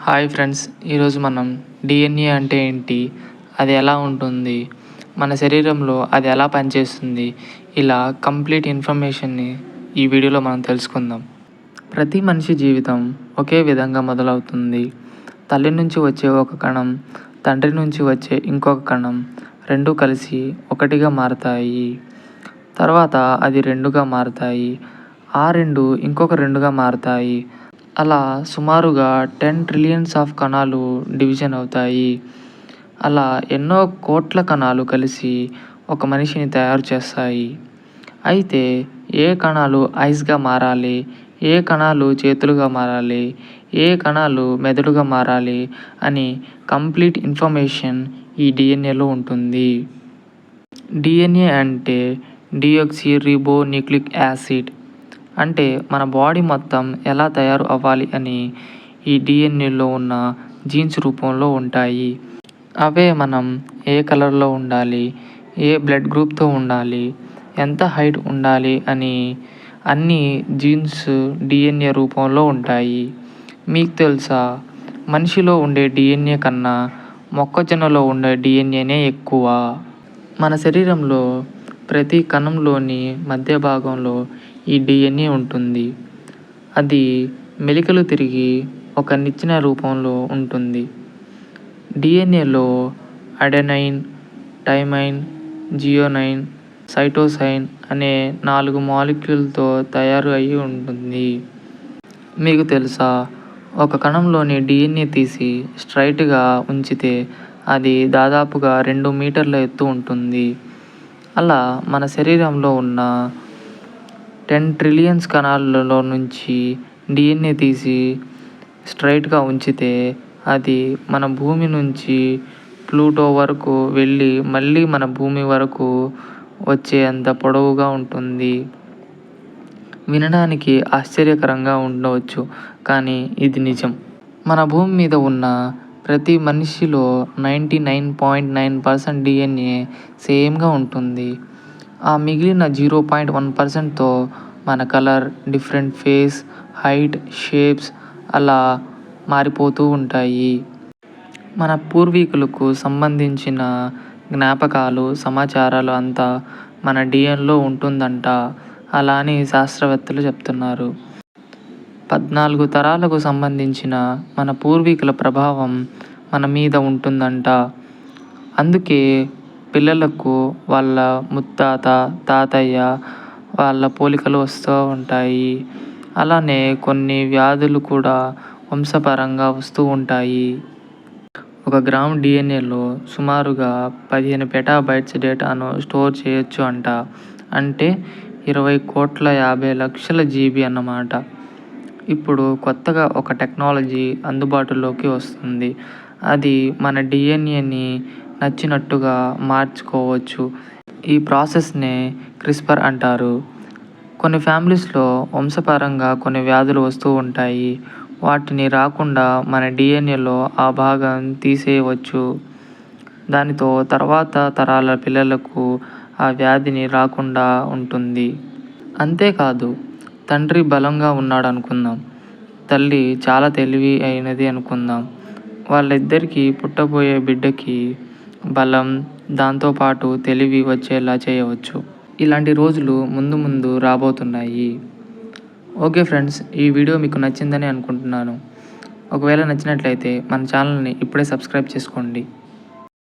Hi friends, ఈరోజు మనం DNA అంటే ఏంటి, అది ఎలా ఉంటుంది, మన శరీరంలో అది ఎలా పనిచేస్తుంది, ఇలా కంప్లీట్ ఇన్ఫర్మేషన్ని ఈ వీడియోలో మనం తెలుసుకుందాం. ప్రతి మనిషి జీవితం ఒకే విధంగా మొదలవుతుంది. తల్లి నుంచి వచ్చే ఒక కణం, తండ్రి నుంచి వచ్చే ఇంకొక కణం రెండూ కలిసి ఒకటిగా మారతాయి. తర్వాత అది రెండుగా మారతాయి. ఆ రెండు ఇంకొక రెండుగా మారతాయి. అలా సుమారుగా 10 ట్రిలియన్స్ ఆఫ్ కణాలు డివిజన్ అవుతాయి. అలా ఎన్నో కోట్ల కణాలు కలిసి ఒక మనిషిని తయారు చేస్తాయి. అయితే ఏ కణాలు ఐస్గా మారాలి, ఏ కణాలు చేతులుగా మారాలి, ఏ కణాలు మెదడుగా మారాలి అని కంప్లీట్ ఇన్ఫర్మేషన్ ఈ డిఎన్ఏలో ఉంటుంది. డిఎన్ఏ అంటే డియోక్సీ రిబో న్యూక్లిక్ యాసిడ్. అంటే మన బాడీ మొత్తం ఎలా తయారు అవ్వాలి అని ఈ డిఎన్ఏలో ఉన్న జీన్స్ రూపంలో ఉంటాయి. అవే మనం ఏ కలర్లో ఉండాలి, ఏ బ్లడ్ గ్రూప్తో ఉండాలి, ఎంత హైట్ ఉండాలి అని అన్ని జీన్స్ డిఎన్ఏ రూపంలో ఉంటాయి. మీకు తెలుసా, మనిషిలో ఉండే డిఎన్ఏ కన్నా మొక్కజొన్నలో ఉండే డిఎన్ఏనే ఎక్కువ. మన శరీరంలో ప్రతి కణంలోని మధ్య భాగంలో ఈ డిఎన్ఏ ఉంటుంది. అది మెలికలు తిరిగి ఒక నిచ్చెన రూపంలో ఉంటుంది. డిఎన్ఏలో అడెనైన్, థైమైన్, జియోనైన్, సైటోసైన్ అనే 4 మాలిక్యూల్తో తయారు అయి ఉంటుంది. మీకు తెలుసా, ఒక కణంలోని డిఎన్ఏ తీసి స్ట్రైట్గా ఉంచితే అది దాదాపుగా 2 మీటర్ల ఎత్తు ఉంటుంది. అలా మన శరీరంలో ఉన్న 10 ట్రిలియన్స్ కణాలలో నుంచి డిఎన్ఏ తీసి స్ట్రైట్గా ఉంచితే అది మన భూమి నుంచి ప్లూటో వరకు వెళ్ళి మళ్ళీ మన భూమి వరకు వచ్చేంత పొడవుగా ఉంటుంది. వినడానికి ఆశ్చర్యకరంగా ఉండవచ్చు, కానీ ఇది నిజం. మన భూమి మీద ఉన్న ప్రతి మనిషిలో 99.9% డిఎన్ఏ సేమ్గా ఉంటుంది. ఆ మిగిలిన 0.1%తో మన colour, different face, height, shapes అలా మారిపోతూ ఉంటాయి. మన పూర్వీకులకు సంబంధించిన జ్ఞాపకాలు, సమాచారాలు అంతా మన డిఎన్ఏలో ఉంటుందంట. అలా అని శాస్త్రవేత్తలు చెప్తున్నారు. 14 తరాలకు సంబంధించిన మన పూర్వీకుల ప్రభావం మన మీద ఉంటుందంట. అందుకే పిల్లలకు వాళ్ళ ముత్తాత, తాతయ్య వాళ్ళ పోలికలు వస్తూ ఉంటాయి. అలానే కొన్ని వ్యాధులు కూడా వంశపరంగా వస్తూ ఉంటాయి. 1 గ్రాము డిఎన్ఏలో సుమారుగా 15 పెటాబైట్స్ డేటాను స్టోర్ చేయొచ్చు అంట. అంటే 20,50,00,000 జీబీ అన్నమాట. ఇప్పుడు కొత్తగా ఒక టెక్నాలజీ అందుబాటులోకి వస్తుంది. అది మన డిఎన్ఏని నచ్చినట్టుగా మార్చుకోవచ్చు. ఈ ప్రాసెస్నే క్రిస్పర్ అంటారు. కొన్ని ఫ్యామిలీస్లో వంశపరంగా కొన్ని వ్యాధులు వస్తూ ఉంటాయి. వాటిని రాకుండా మన డిఎన్ఏలో ఆ భాగం తీసేయవచ్చు. దానితో తర్వాత తరాల పిల్లలకు ఆ వ్యాధిని రాకుండా ఉంటుంది. అంతేకాదు, తండ్రి బలంగా ఉన్నాడు అనుకుందాం, తల్లి చాలా తెలివి అయినది అనుకుందాం. వాళ్ళిద్దరికీ పుట్టబోయే బిడ్డకి బలం, దాంతోపాటు తెలివి వచ్చేలా చేయవచ్చు. ఇలాంటి రోజులు ముందు ముందు రాబోతున్నాయి. ఓకే ఫ్రెండ్స్, ఈ వీడియో మీకు నచ్చిందని అనుకుంటున్నాను. ఒకవేళ నచ్చినట్లయితే మన ఛానల్ని ఇప్పుడే సబ్స్క్రైబ్ చేసుకోండి.